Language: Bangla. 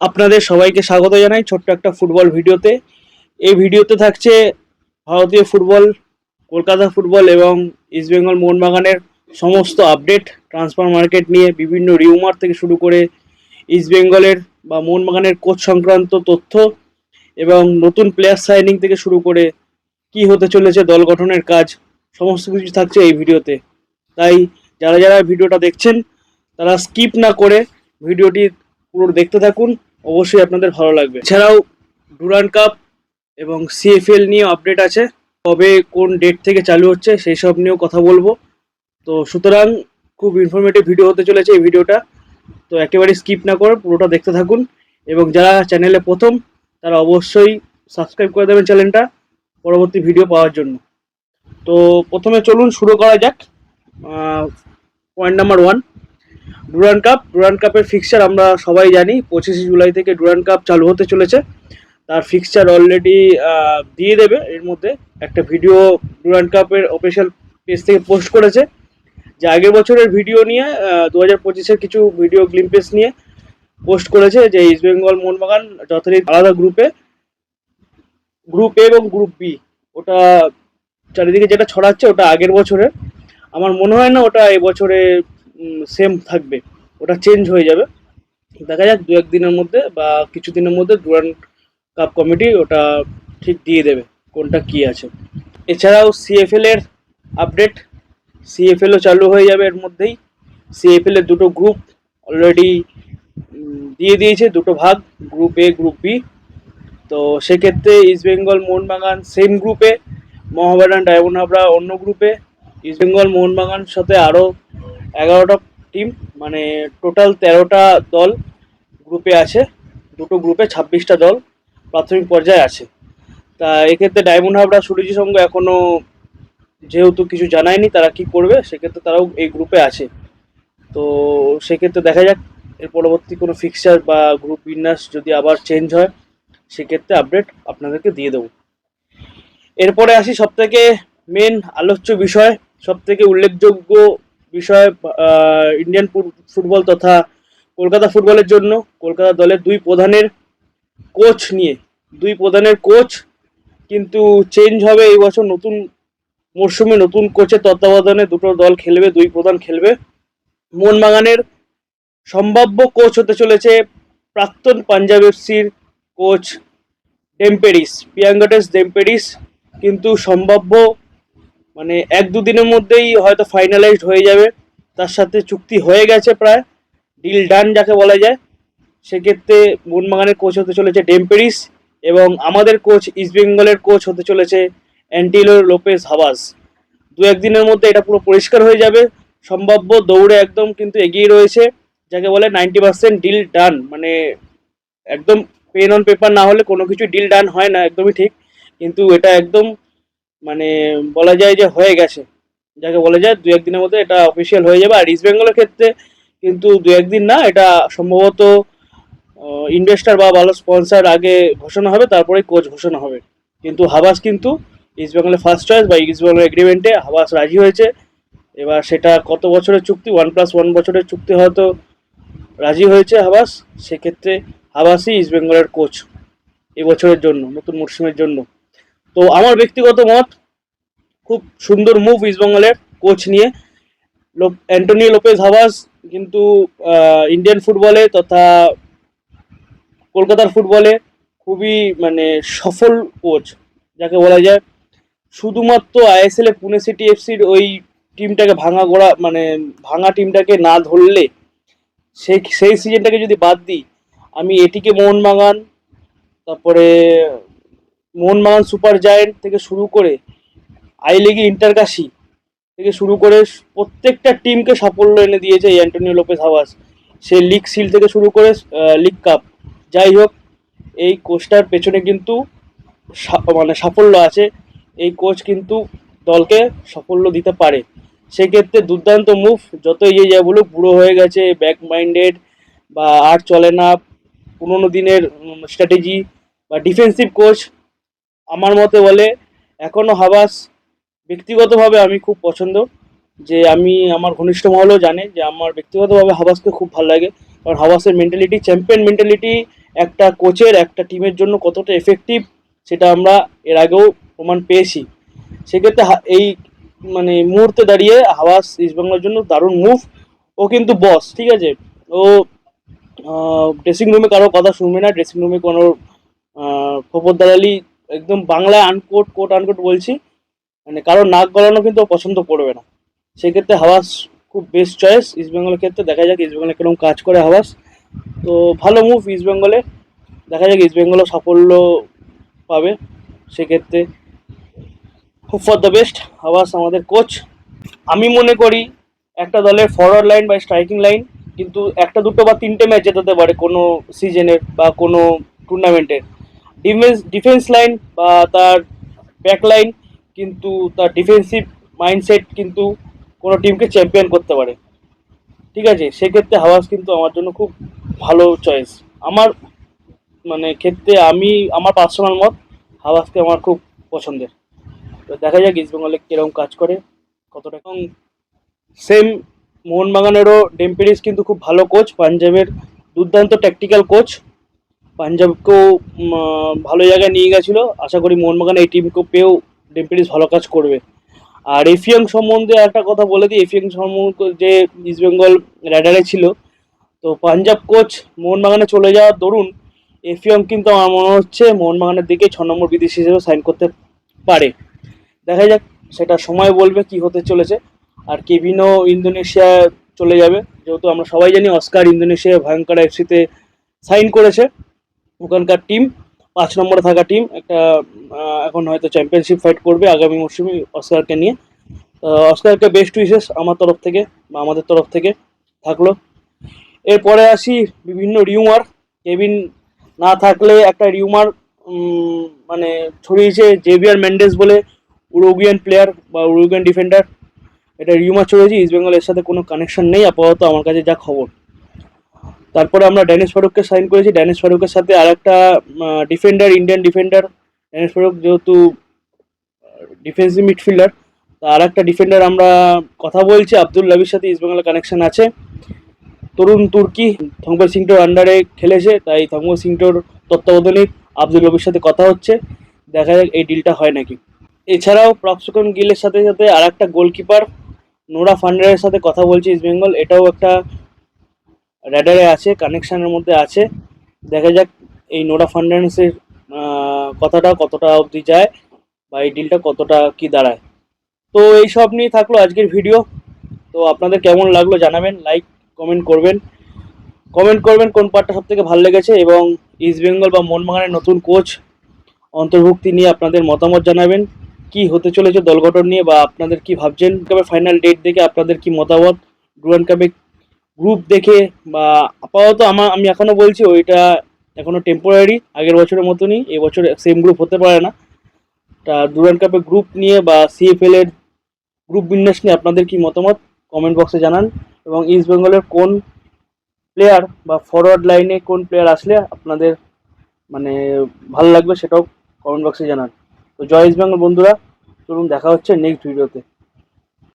আপনাদের সবাইকে স্বাগত জানাই ছোট্ট একটা ফুটবল ভিডিওতে। এই ভিডিওতে থাকছে ভারতীয় ফুটবল, কলকাতা ফুটবল এবং ইস্টবেঙ্গল মোহনবাগানের সমস্ত আপডেট, ট্রান্সফার মার্কেট নিয়ে বিভিন্ন রিউমার থেকে শুরু করে ইস্টবেঙ্গলের বা মোহনবাগানের কোচ সংক্রান্ত তথ্য এবং নতুন প্লেয়ার সাইনিং থেকে শুরু করে কি হতে চলেছে দল গঠনের কাজ, সমস্ত কিছু থাকছে এই ভিডিওতে। তাই যারা যারা ভিডিওটা দেখছেন তারা স্কিপ না করে ভিডিওটি পুরো দেখতে থাকুন, অবশ্যই আপনাদের ভালো লাগবে। এছাড়াও ডুরান্ড কাপ এবং সিএফএল নিয়ে আপডেট আছে, কবে কোন ডেট থেকে চালু হচ্ছে সেই সব নিয়েও কথা বলবো। তো সুতরাং খুব ইনফরমেটিভ ভিডিও হতে চলেছে এই ভিডিওটা, তো একেবারে স্কিপ না করে পুরোটা দেখতে থাকুন। এবং যারা চ্যানেলে প্রথম তারা অবশ্যই সাবস্ক্রাইব করে দেবেন চ্যানেলটা পরবর্তী ভিডিও পাওয়ার জন্য। তো প্রথমে চলুন শুরু করা যাক। পয়েন্ট নাম্বার 1, ডুরান্ড কাপের ফিক্সচার আমরা সবাই জানি 25 জুলাই থেকে ডুরান্ড কাপ চালু হতে চলেছে। তার ফিক্সচার অলরেডি দিয়ে দেবে, এর মধ্যে একটা ভিডিও ডুরান্ড কাপের অফিসিয়াল পেজ থেকে পোস্ট করেছে, যে আগের বছরের ভিডিও নিয়ে 2025-এর কিছু ভিডিও গ্লিম্পেস নিয়ে পোস্ট করেছে, যে ইস্টবেঙ্গল মোহনবাগান যথারীতি আলাদা গ্রুপ এ এবং গ্রুপ বি। ওটা চারিদিকে যেটা ছড়াচ্ছে ওটা আগের বছরের, আমার মনে হয় না ওটা এবছরে সেম থাকবে, ওটা চেঞ্জ হয়ে যাবে। দেখা যাক দু একদিনের মধ্যে বা কিছু দিনের মধ্যে ডুরান্ড কাপ কমিটি ওটা ঠিক দিয়ে দেবে কোনটা কি আছে। এছাড়াও সিএফএল এর আপডেট, সিএফএলও চালু হয়ে যাবে এর মধ্যেই। সিএফএল এর দুটো গ্রুপ অলরেডি দিয়ে দিয়েছে, দুটো ভাগ, গ্রুপ এ গ্রুপ বি। তো সেক্ষেত্রে ইস্টবেঙ্গল মোহনবাগান সেম গ্রুপে, মোহামেডান ডায়মন্ড হাবড়া অন্য গ্রুপে। ইস্টবেঙ্গল মোহনবাগান সাথে আরও 11টা টিম, মানে টোটাল 13টা দল গ্রুপে আছে। দুটো গ্রুপে 26টা দল প্রাথমিক পর্যায়ে আছে। তা এক্ষেত্রে ডায়মন্ড হাবড়া সুরুচি সংঘ এখনও যেহেতু কিছু জানায়নি তারা কি করবে, সেক্ষেত্রে তারাও এই গ্রুপে আছে। তো সেক্ষেত্রে দেখা যাক এর পরবর্তী কোনো ফিক্সচার বা গ্রুপ বিন্যাস যদি আবার চেঞ্জ হয় সেক্ষেত্রে আপডেট আপনাদেরকে দিয়ে দেবো। এরপরে আসি সবথেকে মেন আলোচ্য বিষয়, সবথেকে উল্লেখযোগ্য বিষয় ইন্ডিয়ান ফুটবল তথা কলকাতা ফুটবলের জন্য কলকাতা দলের দুই প্রধানের কোচ নিয়ে। দুই প্রধানের কোচ কিন্তু চেঞ্জ হবে এই বছর, নতুন মরশুমে নতুন কোচের তত্ত্বাবধানে দুটো দল খেলবে, দুই প্রধান খেলবে। মোহনবাগানের সম্ভাব্য কোচ হতে চলেছে প্রাক্তন পাঞ্জাব এফসির কোচ ডেম্পেরিস, পিয়াঙ্গাটেস ডেম্পেরিস। কিন্তু সম্ভাব্য মানে 1-2 দিনের মধ্যেই হয়তো ফাইনালাইজড হয়ে যাবে, তার সাথে চুক্তি হয়ে গেছে প্রায়, ডিল ডান যাকে বলা যায়। সেক্ষেত্রে মোহনবাগানের কোচ হতে চলেছে ডেম্পেরিস এবং আমাদের কোচ ইস্টবেঙ্গলের কোচ হতে চলেছে অ্যান্টিলো লোপেজ হাবাস। 2-1 দিনের মধ্যে এটা পুরো পরিষ্কার হয়ে যাবে। সম্ভাব্য দৌড়ে একদম কিন্তু এগিয়ে রয়েছে, যাকে বলে 90% ডিল ডান, মানে একদম পেন অন পেপার না হলে কোনো কিছু ডিল ডান হয় না, একদমই ঠিক। কিন্তু এটা একদম মানে বলা যায় যে হয়ে গেছে, যাকে বলা যায় 2-1 দিনের মধ্যে এটা অফিসিয়াল হয়ে যাবে। আর ইস্ট বেঙ্গলের ক্ষেত্রে কিন্তু 2-1 দিন না, এটা সম্ভবত ইনভেস্টার বা ভালো স্পন্সার আগে ঘোষণা হবে, তারপরে কোচ ঘোষণা হবে। কিন্তু হাবাস কিন্তু ইস্ট বেঙ্গলের ফার্স্ট চয়েস, বা ইস্ট বেঙ্গলের এগ্রিমেন্টে হাবাস রাজি হয়েছে। এবার সেটা কত বছরের চুক্তি, 1+1 বছরের চুক্তি হয়তো রাজি হয়েছে হাবাস। সেক্ষেত্রে হাবাসই ইস্ট বেঙ্গলের কোচ এবছরের জন্য, নতুন মরশুমের জন্য। তো আমার ব্যক্তিগত মত, খুব সুন্দর মুভ ইস্টবেঙ্গলের কোচ নিয়ে। অ্যান্টনিও লোপেজ হাবাস কিন্তু ইন্ডিয়ান ফুটবলে তথা কলকাতার ফুটবলে খুবই মানে সফল কোচ, যাকে বলা যায়। শুধুমাত্র আইএসএল এ পুনে সিটি এফসির ওই টিমটাকে ভাঙা টিমটাকে না ধরলে, সেই সিজনটাকে যদি বাদ দিই, আমি এটিকে মোহনবাগান, তারপরে মোহনবাগান সুপার জায়েন্ট থেকে শুরু করে আই লিগে ইন্টারকাশি থেকে শুরু করে প্রত্যেকটা টিমকে সাফল্য এনে দিয়েছে এই অ্যান্টনিও লোপেজ হাবাস। সে লিগ সিল থেকে শুরু করে লিগ কাপ, যাই হোক এই কোচটার পেছনে কিন্তু মানে সাফল্য আছে। এই কোচ কিন্তু দলকে সাফল্য দিতে পারে। সেক্ষেত্রে দুর্দান্ত মুভ, যত এগিয়ে যায় বলুক, বুড়ো হয়ে গেছে, ব্যাক মাইন্ডেড বা আর চলে না পুরোনো দিনের স্ট্র্যাটেজি বা ডিফেন্সিভ কোচ, আমার মতে বলে এখনও হাবাস ব্যক্তিগতভাবে আমি খুব পছন্দ। যে আমি আমার ঘনিষ্ঠ মহলও জানে যে আমার ব্যক্তিগতভাবে হাবাসকে খুব ভালো লাগে, কারণ হাবাসের মেন্টালিটি চ্যাম্পিয়ন মেন্টালিটি একটা কোচের একটা টিমের জন্য কতটা এফেক্টিভ সেটা আমরা এর আগেও প্রমাণ পেয়েছি। সেক্ষেত্রে এই মানে মুহূর্তে দাঁড়িয়ে হাওয়াস ইস্টবেঙ্গলের জন্য দারুণ মুভ। ও কিন্তু বস, ঠিক আছে? ও ড্রেসিং রুমে কারো কথা শুনবে না, ড্রেসিং রুমে কোনো খবর দালালি একদম বাংলায় কোট আনকোট বলছি, মানে কারো নাক গলানো কিন্তু ও পছন্দ করবে না। সেক্ষেত্রে হাওয়াস খুব বেস্ট চয়েস ইস্টবেঙ্গলের ক্ষেত্রে। দেখা যাক ইস্টবেঙ্গলে কিরকম কাজ করে হাওয়াস। তো ভালো মুভ ইস্টবেঙ্গলে, দেখা যাক ইস্টবেঙ্গলও সাফল্য পাবে। সেক্ষেত্রে হোপ ফর দ্য বেস্ট হাওয়াস আমাদের কোচ। আমি মনে করি একটা দলের ফরওয়ার্ড লাইন বা স্ট্রাইকিং লাইন কিন্তু একটা দুটো বা তিনটে ম্যাচ জেতাতে পারে কোনো সিজনের বা কোনো টুর্নামেন্টের। ডিফেন্স লাইন বা তার ব্যাক লাইন কিন্তু তার ডিফেন্সিভ মাইন্ডসেট কিন্তু কোনো টিমকে চ্যাম্পিয়ন করতে পারে, ঠিক আছে? সেক্ষেত্রে হাওয়াস কিন্তু আমার জন্য খুব ভালো চয়েস। আমার মানে ক্ষেত্রে আমার পার্সোনাল মত হাওয়াসকে আমার খুব পছন্দের। তো দেখা যাক ইস্টবেঙ্গলে কিরকম কাজ করে, কতটা। এবং সেম মোহনবাগানেরও ডেম্পিরিস কিন্তু খুব ভালো কোচ, পাঞ্জাবের দুর্দান্ত ট্যাকটিক্যাল কোচ। পাঞ্জাবকেও ভালো জায়গায় নিয়ে গেছিলো। আশা করি মোহনবাগান এই টিমকে পেয়েও ডেম্পিরিস ভালো কাজ করবে। আর এফিয়াং সম্বন্ধে একটা কথা বলে দিই, এফিয়াং সম্বন্ধে যে ইস্টবেঙ্গল র্যাডারে ছিল, তো পাঞ্জাব কোচ মোহনবাগানে চলে যাওয়ার দরুন এফিয়াং কিন্তু আমার মনে হচ্ছে মোহনবাগানের দিকে 6 নম্বর বিদেশি হিসেবে সাইন করতে পারে। দেখা যাক, সেটা সময় বলবে কি হতে চলেছে। আর কেভিনও ইন্দোনেশিয়া চলে যাবে, যেহেতু আমরা সবাই জানি অস্কার ইন্দোনেশিয়া ভয়ঙ্কর এফসিতে সাইন করেছে। ওখানকার টিম 5 নম্বরে থাকা টিম, একটা এখন হয়তো চ্যাম্পিয়নশিপ ফাইট করবে আগামী মরশুমে অস্কারকে নিয়ে। অস্কারকে বেস্ট উইশেস আমার তরফ থেকে বা আমাদের তরফ থেকে থাকলো। এরপরে আসি বিভিন্ন রিউমার। কেভিন না থাকলে একটা রিউমার মানে ছড়িয়েছে জেভিয়ার মেন্ডেস বলে উরুগুয়ান প্লেয়ার বা উরুগুয়ান ডিফেন্ডার। এটা রিউমার ছড়িয়েছে, ইস্টবেঙ্গলের সাথে কোনো কানেকশন নেই আপাতত আমার কাছে যা খবর। তারপরে আমরা ড্যানিশ ফারুককে সাইন করেছি। ড্যানিশ ফারুকের সাথে আর একটা defender, Indian defender. Danish Farooq যেহেতু ডিফেন্সিভ মিডফিল্ডার, আর একটা ডিফেন্ডার আমরা কথা বলছি আব্দুল লাবির সাথে ইস্টবেঙ্গলের কানেকশন আছে। তরুণ তুর্কি থংবর সিংটোর আন্ডারে খেলেছে, তাই থংবর সিংটোর তত্ত্বাবধানে আব্দুল রবির সাথে কথা হচ্ছে। দেখা যাক এই ডিলটা হয় নাকি। এছাড়াও প্রফসুকন গিলের সাথে সাথে আর একটা গোলকিপার নোরা ফান্ডারের সাথে কথা বলছে ইস্টবেঙ্গল। এটাও একটা র্যাডারে আছে, কানেকশানের মধ্যে আছে। দেখা যাক এই নোরা ফান্ডারেন্সের কথাটা কতটা অবধি যায় বা এই ডিলটা কতটা কি দাঁড়ায়। তো এই সব নিয়ে থাকলো আজকের ভিডিও। তো আপনাদের কেমন লাগলো জানাবেন, লাইক কমেন্ট করবেন কোন পার্টটা সব থেকে ভালো লেগেছে, এবং ইস্টবেঙ্গল বা মোহনবাগানের নতুন কোচ অন্তর্ভুক্তি নিয়ে আপনাদের মতামত জানাবেন। কি হতে চলেছে দল গঠন নিয়ে বা আপনাদের কি ভাবছেন, কবে ফাইনাল ডেট দেখে আপনাদের কি মতামত, ডুরান্ড কাপে গ্রুপ দেখে বা আপাতত আমি এখনও বলছি ওইটা এখনও টেম্পোরারি, আগের বছরের মতনই এবছর সেম গ্রুপ হতে পারে না। তা ডুরান্ড কাপে গ্রুপ নিয়ে বা সিএফএল এর গ্রুপ বিন্যাস নিয়ে আপনাদের কি মতামত কমেন্ট বক্সে জানান। এবং ইস্ট বেঙ্গলের কোন প্লেয়ার বা ফরওয়ার্ড লাইনে কোন প্লেয়ার আসলে আপনাদের মানে ভালো লাগবে সেটাও কমেন্ট বক্সে জানান। তো জয় ইস্ট বেঙ্গল বন্ধুরা, চলুন দেখা হচ্ছে নেক্সট ভিডিওতে।